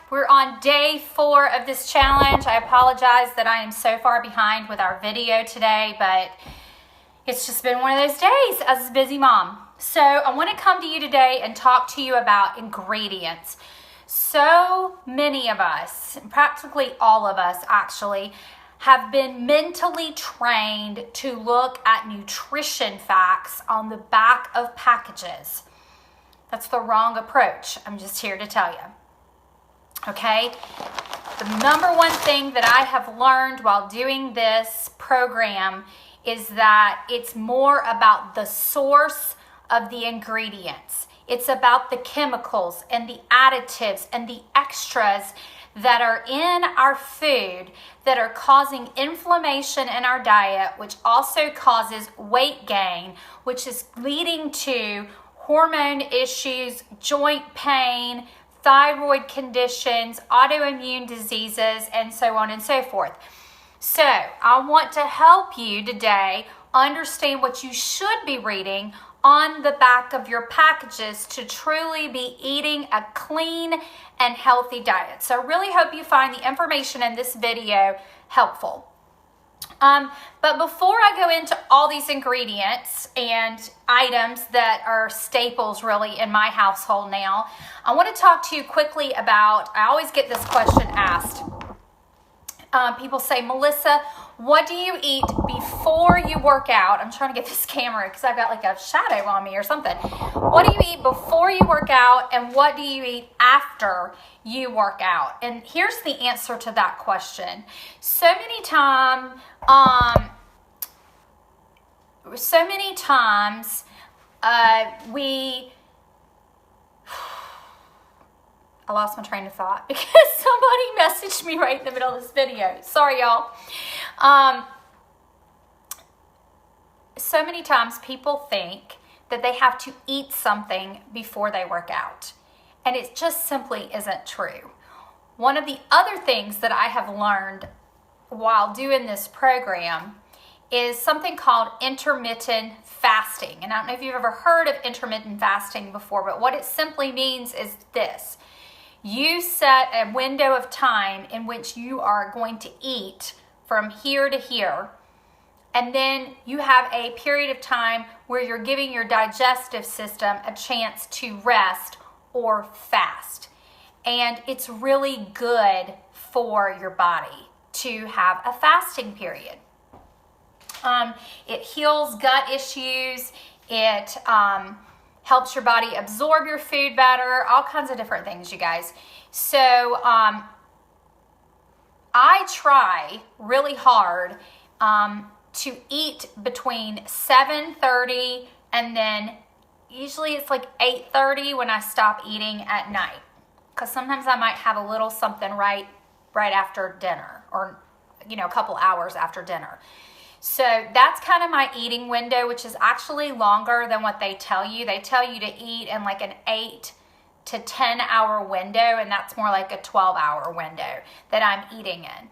We're on day 4 of this challenge. I apologize that I am so far behind with our video today, but it's just been one of those days as a busy mom. So I want to come to you today and talk to you about ingredients. So many of us, practically all of us actually, have been mentally trained to look at nutrition facts on the back of packages. That's the wrong approach. I'm just here to tell you. Okay? The number one thing that I have learned while doing this program is that it's more about the source of the ingredients. It's about the chemicals and the additives and the extras that are in our food that are causing inflammation in our diet, which also causes weight gain, which is leading to hormone issues, joint pain, thyroid conditions, autoimmune diseases, and so on and so forth. So I want to help you today understand what you should be reading on the back of your packages to truly be eating a clean and healthy diet. So I really hope you find the information in this video helpful. But before I go into all these ingredients and items that are staples really in my household now, I want to talk to you quickly about, I always get this question asked. People say, Melissa, what do you eat before you work out? I'm trying to get this camera because I've got like a shadow on me or something. What do you eat before you work out, and what do you eat after you work out? And here's the answer to that question. So many times I lost my train of thought because somebody messaged me right in the middle of this video. Sorry, y'all. So many times people think that they have to eat something before they work out, and it just simply isn't true. One of the other things that I have learned while doing this program is something called intermittent fasting. And I don't know if you've ever heard of intermittent fasting before, but what it simply means is this. You set a window of time in which you are going to eat from here to here, and then you have a period of time where you're giving your digestive system a chance to rest or fast. And it's really good for your body to have a fasting period. It heals gut issues. It helps your body absorb your food better, all kinds of different things, you guys. So I try really hard to eat between 7:30 and then usually it's like 8:30 when I stop eating at night, because sometimes I might have a little something right after dinner, or a couple hours after dinner. So that's kind of my eating window, which is actually longer than what they tell you. They tell you to eat in like an 8 to 10 hour window, and that's more like a 12-hour window that I'm eating in.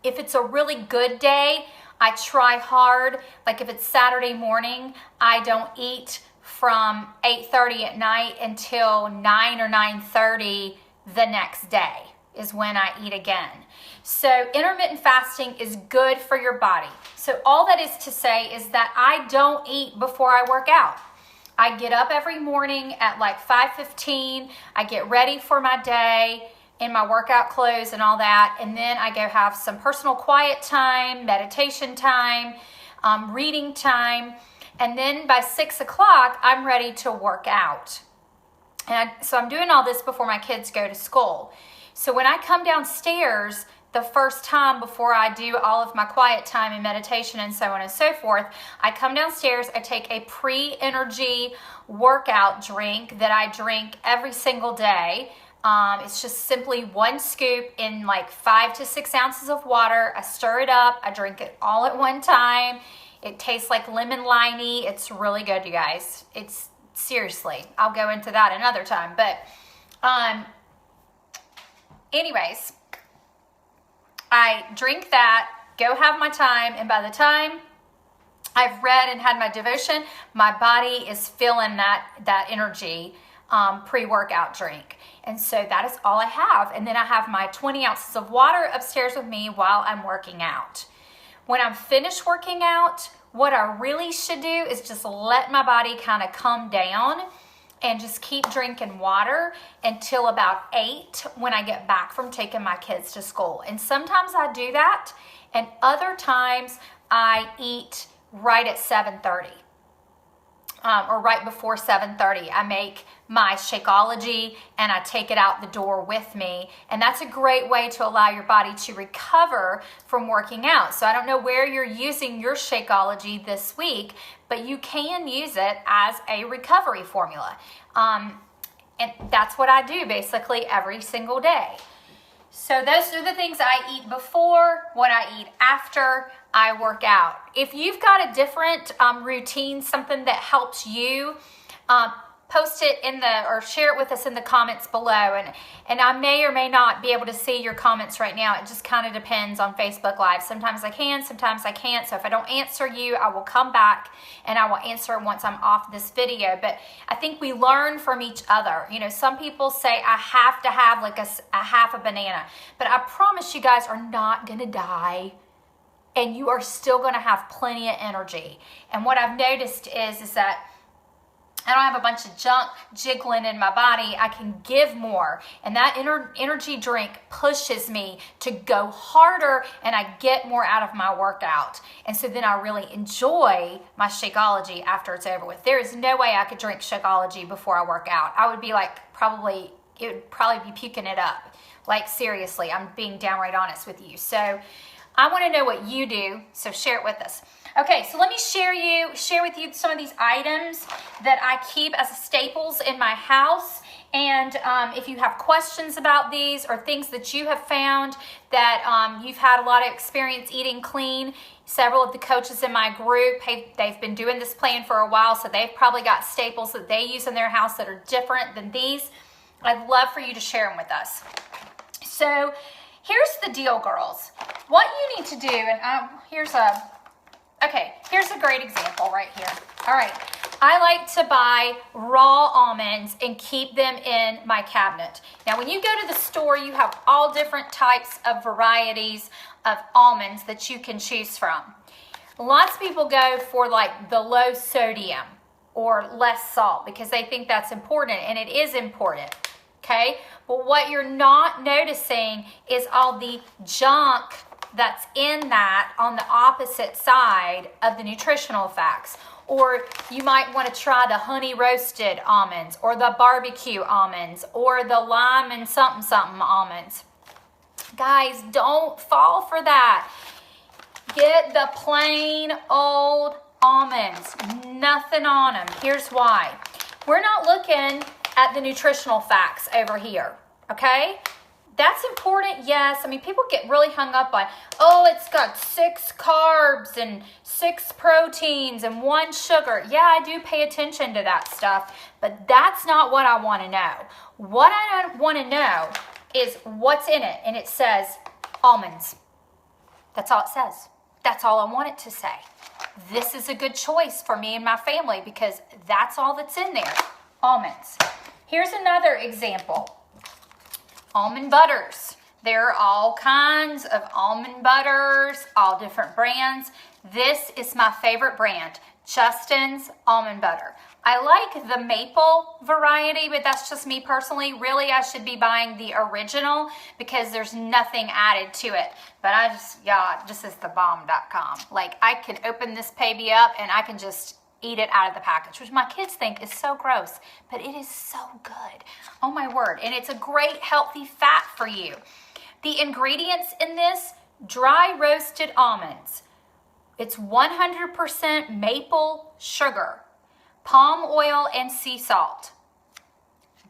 If it's a really good day, I try hard. Like if it's Saturday morning, I don't eat from 8:30 at night until 9 or 9:30 the next day is when I eat again. So intermittent fasting is good for your body. So all that is to say is that I don't eat before I work out. I get up every morning at like 5:15. I get ready for my day in my workout clothes and all that. And then I go have some personal quiet time, meditation time, reading time. And then by 6 o'clock, I'm ready to work out. And so I'm doing all this before my kids go to school. So when I come downstairs the first time before I do all of my quiet time and meditation and so on and so forth, I come downstairs, I take a pre-energy workout drink that I drink every single day. It's just simply 1 scoop in like 5 to 6 ounces of water. I stir it up, I drink it all at one time. It tastes like lemon limey. It's really good, you guys. It's seriously, I'll go into that another time. But anyways, I drink that, go have my time, and by the time I've read and had my devotion, my body is feeling that energy pre-workout drink. And so that is all I have. And then I have my 20 ounces of water upstairs with me while I'm working out. When I'm finished working out, what I really should do is just let my body kind of come down and just keep drinking water until about 8 when I get back from taking my kids to school. And sometimes I do that, and other times I eat right at 7:30. Or right before 7:30, I make my Shakeology and I take it out the door with me. And that's a great way to allow your body to recover from working out. So I don't know where you're using your Shakeology this week, but you can use it as a recovery formula. And that's what I do basically every single day. So those are the things I eat before, what I eat after I work out. If you've got a different routine, something that helps you, post it or share it with us in the comments below. And I may or may not be able to see your comments right now. It just kind of depends on Facebook Live. Sometimes I can, sometimes I can't. So if I don't answer you, I will come back and I will answer it once I'm off this video. But I think we learn from each other. You know, some people say I have to have like a half a banana, but I promise you guys are not gonna die. And you are still going to have plenty of energy. And what I've noticed is that I don't have a bunch of junk jiggling in my body. I can give more. And that energy drink pushes me to go harder and I get more out of my workout. And so then I really enjoy my Shakeology after it's over with. There is no way I could drink Shakeology before I work out. I would be like it would probably be puking it up. Like seriously, I'm being downright honest with you. So I want to know what you do, so share it with us. Okay, so let me share with you some of these items that I keep as staples in my house. And if you have questions about these or things that you have found that you've had a lot of experience eating clean, several of the coaches in my group, they've been doing this plan for a while, so they've probably got staples that they use in their house that are different than these. I'd love for you to share them with us. So here's the deal, girls. What you need to do, and here's a great example right here. All right, I like to buy raw almonds and keep them in my cabinet. Now, when you go to the store, you have all different types of varieties of almonds that you can choose from. Lots of people go for like the low sodium or less salt because they think that's important, and it is important. Okay, but what you're not noticing is all the junk that's in that on the opposite side of the nutritional facts. Or you might want to try the honey roasted almonds or the barbecue almonds or the lime and something almonds. Guys, don't fall for that. Get the plain old almonds, nothing on them. Here's why. We're not looking at the nutritional facts over here, okay? That's important, yes. I mean, people get really hung up on, oh, it's got 6 carbs and 6 proteins and 1 sugar. Yeah, I do pay attention to that stuff, but that's not what I want to know. What I want to know is what's in it, and it says almonds. That's all it says. That's all I want it to say. This is a good choice for me and my family because that's all that's in there. Almonds. Here's another example. Almond butters. There are all kinds of almond butters, all different brands. This is my favorite brand, Justin's Almond Butter. I like the maple variety, but that's just me personally. Really, I should be buying the original because there's nothing added to it. But this is thebomb.com. Like, I can open this baby up and I can just eat it out of the package, which my kids think is so gross, but it is so good. Oh my word. And it's a great healthy fat for you. The ingredients in this, dry roasted almonds. It's 100% maple sugar, palm oil, and sea salt.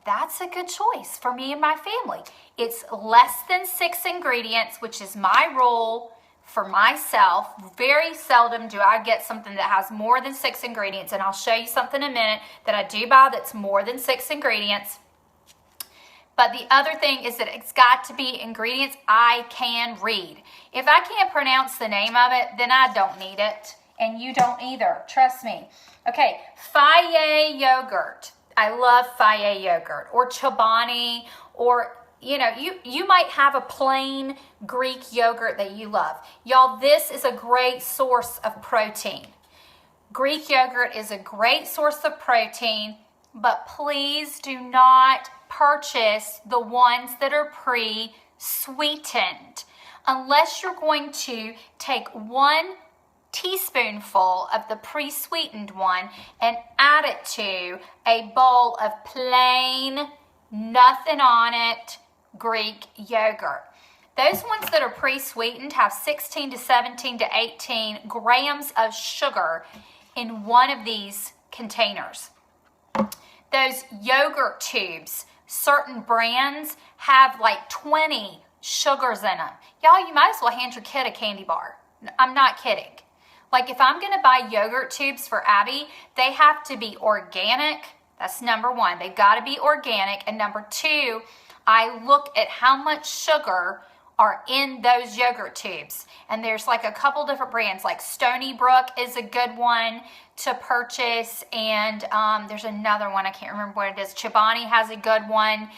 That's a good choice for me and my family. It's less than 6 ingredients, which is my rule for myself. Very seldom do I get something that has more than 6 ingredients, and I'll show you something in a minute that I do buy that's more than 6 ingredients. But the other thing is that it's got to be ingredients I can read. If I can't pronounce the name of it, then I don't need it, and you don't either. Trust me. Okay, Fage yogurt. I love Fage yogurt or Chobani, or you might have a plain Greek yogurt that you love. Y'all, this is a great source of protein. Greek yogurt is a great source of protein, but please do not purchase the ones that are pre-sweetened unless you're going to take 1 teaspoonful of the pre-sweetened one and add it to a bowl of plain, nothing on it Greek yogurt. Those ones that are pre-sweetened have 16 to 17 to 18 grams of sugar in one of these containers. Those yogurt tubes, certain brands have like 20 sugars in them. Y'all, you might as well hand your kid a candy bar. I'm not kidding. Like, if I'm going to buy yogurt tubes for Abby, they have to be organic. That's number 1. They've got to be organic. And number 2, I look at how much sugar are in those yogurt tubes. And there's like a couple different brands, like Stony Brook is a good one to purchase. And there's another one, I can't remember what it is. Chobani has a good one.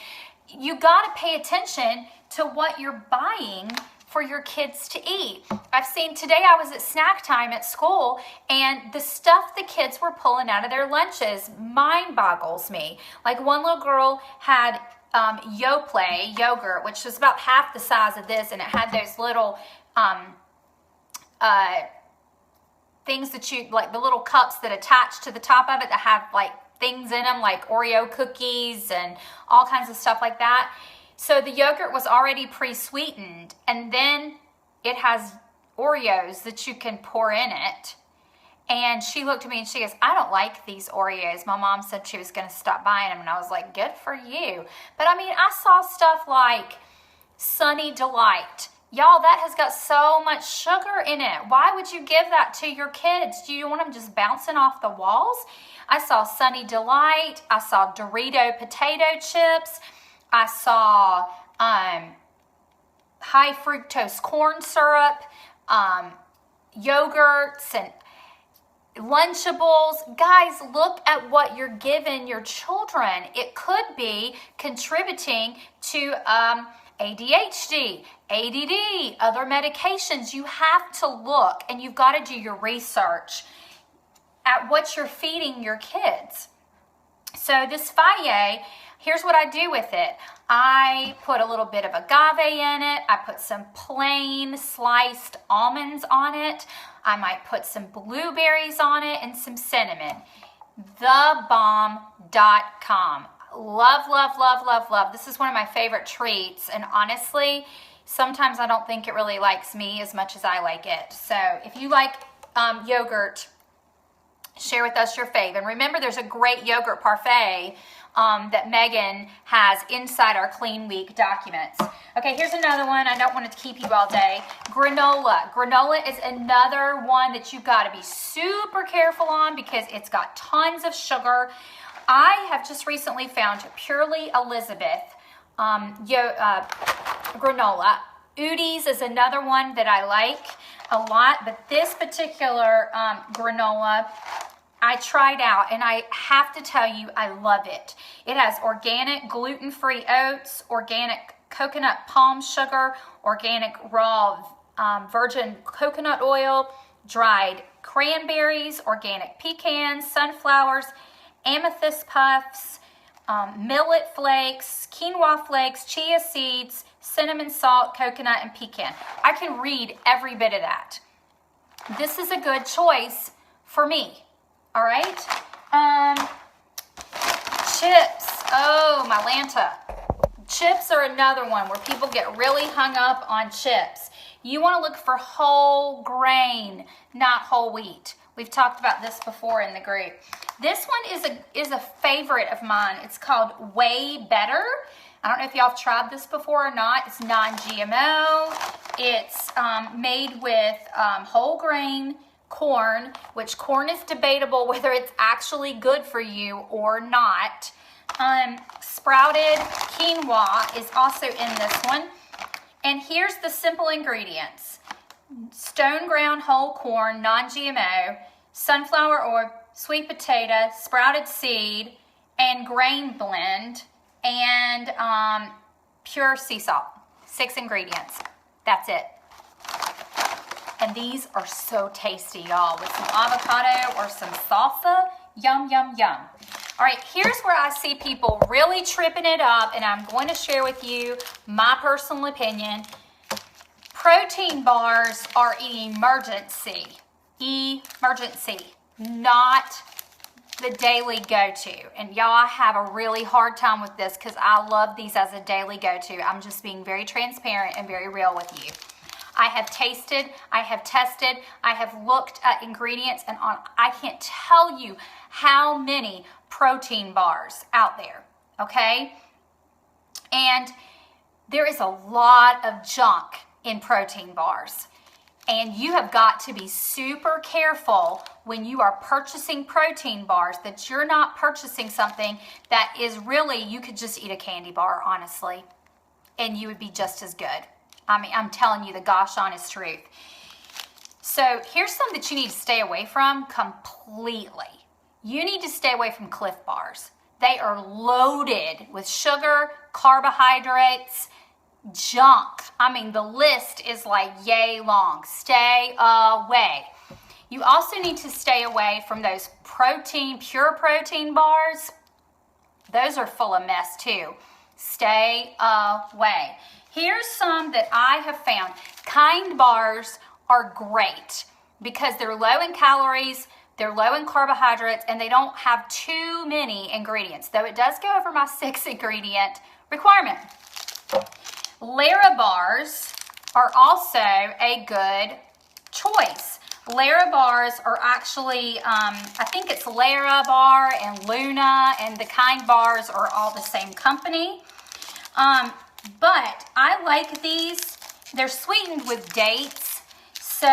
You got to pay attention to what you're buying for your kids to eat. I've seen today, I was at snack time at school, and the stuff the kids were pulling out of their lunches mind boggles me. Like, one little girl had Yoplait yogurt, which was about half the size of this, and it had those little things that you, like the little cups that attach to the top of it that have like things in them, like Oreo cookies and all kinds of stuff like that. So the yogurt was already pre-sweetened, and then it has Oreos that you can pour in it. And she looked at me and she goes, I don't like these Oreos. My mom said she was going to stop buying them, and I was like, good for you. But I mean, I saw stuff like Sunny Delight. Y'all, that has got so much sugar in it. Why would you give that to your kids? Do you want them just bouncing off the walls? I saw Sunny Delight. I saw Dorito potato chips. I saw high fructose corn syrup, yogurts, and Lunchables. Guys, look at what you're giving your children. It could be contributing to ADHD, ADD, other medications. You have to look, and you've got to do your research at what you're feeding your kids. So this Fage, here's what I do with it. I put a little bit of agave in it. I put some plain sliced almonds on it. I might put some blueberries on it and some cinnamon. Thebomb.com. Love, love, love, love, love. This is one of my favorite treats. And honestly, sometimes I don't think it really likes me as much as I like it. So if you like yogurt, share with us your fave. And remember, there's a great yogurt parfait that Megan has inside our Clean Week documents. Okay, here's another one. I don't want to keep you all day. Granola. Granola is another one that you've got to be super careful on because it's got tons of sugar. I have just recently found Purely Elizabeth granola. Udi's is another one that I like a lot, but this particular granola I tried out, and I have to tell you, I love it. It has organic gluten-free oats, organic coconut palm sugar, organic raw virgin coconut oil, dried cranberries, organic pecans, sunflowers, amethyst puffs, millet flakes, quinoa flakes, chia seeds, cinnamon, salt, coconut, and pecan. I can read every bit of that. This is a good choice for me. All right. Chips. Oh, my Lanta. Chips are another one where people get really hung up on chips. You want to look for whole grain, not whole wheat. We've talked about this before in the group. This one is a favorite of mine. It's called Way Better. I don't know if y'all have tried this before or not. It's non-GMO. It's made with whole grain corn, which corn is debatable whether it's actually good for you or not. Sprouted quinoa is also in this one. And here's the simple ingredients. Stone ground whole corn, non-GMO, sunflower oil, sweet potato, sprouted seed, and grain blend, and pure sea salt. 6 ingredients. That's it. And these are so tasty, y'all, with some avocado or some salsa. Yum, yum, yum. All right, here's where I see people really tripping it up, and I'm going to share with you my personal opinion. Protein bars are an emergency. Emergency, not the daily go-to. And y'all, I have a really hard time with this because I love these as a daily go-to. I'm just being very transparent and very real with you. I have tasted, I have tested, I have looked at ingredients, and I can't tell you how many protein bars out there, okay? And there is a lot of junk in protein bars. And you have got to be super careful when you are purchasing protein bars that you're not purchasing something that is really, you could just eat a candy bar, honestly, and you would be just as good. I mean, I'm telling you the gosh honest truth. So here's something that you need to stay away from completely. You need to stay away from Cliff Bars. They are loaded with sugar, carbohydrates, junk. I mean, the list is like yay long. Stay away. You also need to stay away from those pure protein bars. Those are full of mess too. Stay away. Here's some that I have found. Kind bars are great because they're low in calories, they're low in carbohydrates, and they don't have too many ingredients, though it does go over my 6 ingredient requirement. Lara Bars are also a good choice. Lara Bars are actually, I think it's Lara Bar and Luna, and the Kind bars are all the same company. But I like these. They're sweetened with dates, so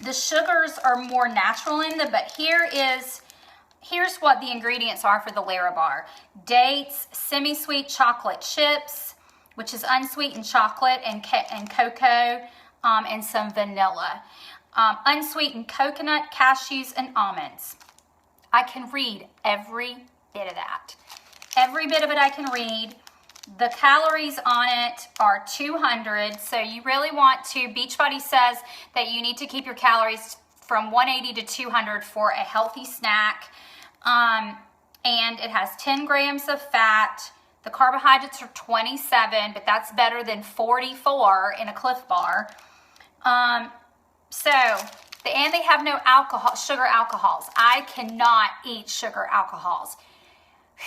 the sugars are more natural in them. But here's what the ingredients are for the Lara Bar: dates, semi-sweet chocolate chips, which is unsweetened chocolate and cocoa, and some vanilla. Unsweetened coconut, cashews, and almonds. I can read every bit of that. Every bit of it I can read. The calories on it are 200, so you really want to, Beachbody says that you need to keep your calories from 180 to 200 for a healthy snack. And it has 10 grams of fat. The carbohydrates are 27, but that's better than 44 in a Cliff Bar. And they have no sugar alcohols. I cannot eat sugar alcohols.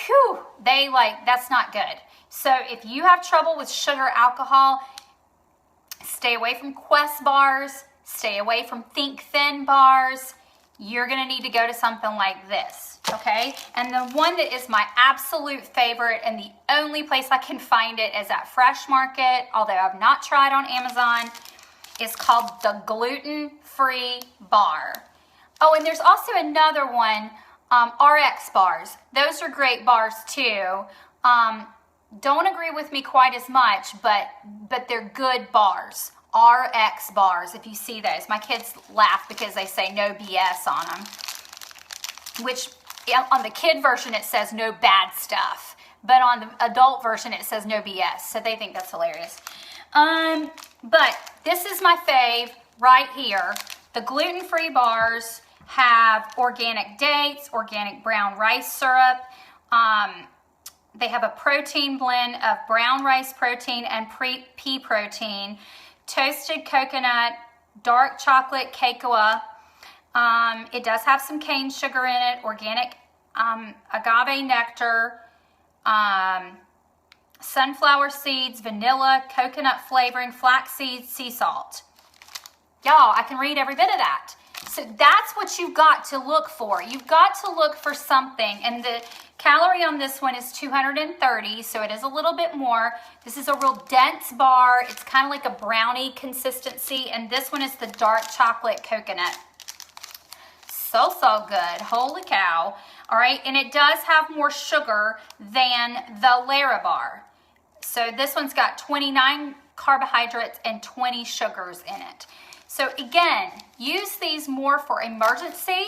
Whew, that's not good. So if you have trouble with sugar alcohol, stay away from Quest bars, stay away from Think Thin bars. You're gonna need to go to something like this, okay? And the one that is my absolute favorite and the only place I can find it is at Fresh Market, although I've not tried on Amazon, is called the Gluten-Free Bar. Oh, and there's also another one, RX bars. Those are great bars too. Don't agree with me quite as much, but they're good bars. RX bars, if you see those. My kids laugh because they say no BS on them, which on the kid version it says no bad stuff, but on the adult version it says no BS, so they think that's hilarious. But this is my fave right here. The gluten-free bars have organic dates, organic brown rice syrup. They have a protein blend of brown rice protein and pea protein, toasted coconut, dark chocolate cocoa. It does have some cane sugar in it, organic agave nectar, sunflower seeds, vanilla, coconut flavoring, flax seeds, sea salt. Y'all, I can read every bit of that. So that's what you've got to look for. You've got to look for something, and the calorie on this one is 230, so it is a little bit more. This is a real dense bar. It's kind of like a brownie consistency, and this one is the dark chocolate coconut. So good. Holy cow. All right, and it does have more sugar than the Lara Bar. So this one's got 29 carbohydrates and 20 sugars in it. So again, use these more for emergency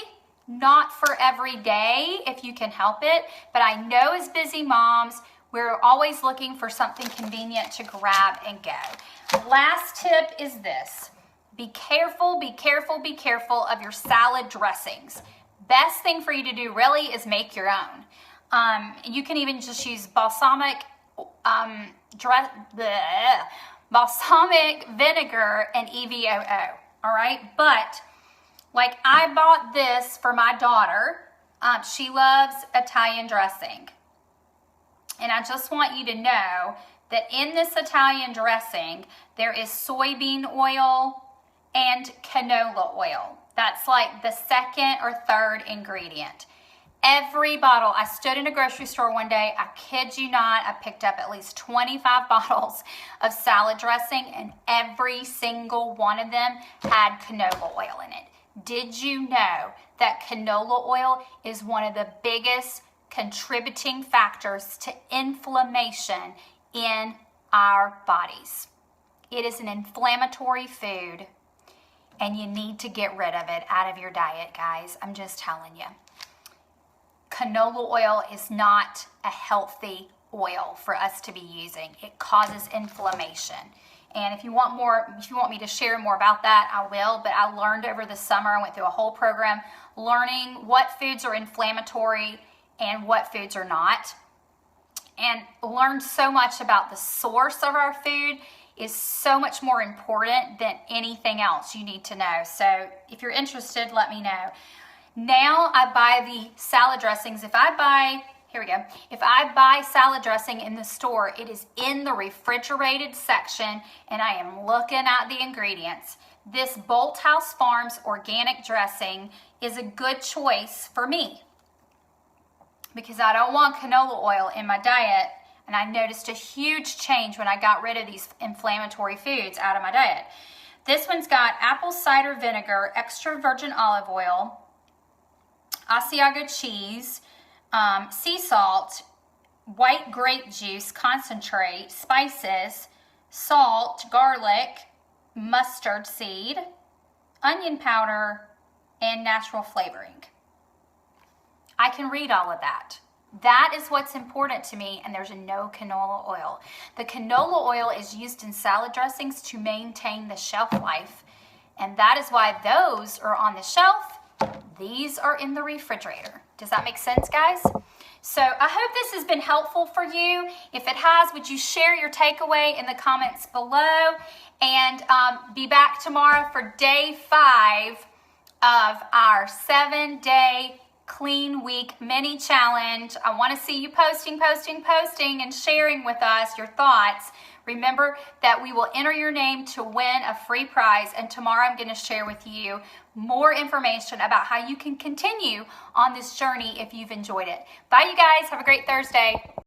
Not for every day if you can help it, but I know as busy moms, we're always looking for something convenient to grab and go. Last tip is this. Be careful, be careful, be careful of your salad dressings. Best thing for you to do really is make your own. You can even just use balsamic vinegar and EVOO, all right? But like I bought this for my daughter. She loves Italian dressing. And I just want you to know that in this Italian dressing, there is soybean oil and canola oil. That's like the second or third ingredient. Every bottle, I stood in a grocery store one day, I kid you not, I picked up at least 25 bottles of salad dressing, and every single one of them had canola oil in it. Did you know that canola oil is one of the biggest contributing factors to inflammation in our bodies? It is an inflammatory food, and you need to get rid of it out of your diet, guys. I'm just telling you. Canola oil is not a healthy oil for us to be using. It causes inflammation. And if you want me to share more about that, I will. But I learned over the summer, I went through a whole program learning what foods are inflammatory and what foods are not. And learned so much about the source of our food is so much more important than anything else you need to know. So if you're interested, let me know. Now I buy the salad dressings. If I buy salad dressing in the store, it is in the refrigerated section and I am looking at the ingredients. This Bolthouse Farms organic dressing is a good choice for me because I don't want canola oil in my diet, and I noticed a huge change when I got rid of these inflammatory foods out of my diet. This one's got apple cider vinegar, extra virgin olive oil, Asiago cheese, sea salt, white grape juice concentrate, spices, salt, garlic, mustard seed, onion powder, and natural flavoring. I can read all of that. That is what's important to me, and there's no canola oil. The canola oil is used in salad dressings to maintain the shelf life, and that is why those are on the shelf. These are in the refrigerator. Does that make sense, guys? So I hope this has been helpful for you. If it has, would you share your takeaway in the comments below, and be back tomorrow for day 5 of our 7-day clean week mini challenge. I want to see you posting and sharing with us your thoughts. Remember that we will enter your name to win a free prize, and tomorrow I'm going to share with you more information about how you can continue on this journey if you've enjoyed it. Bye, you guys. Have a great Thursday.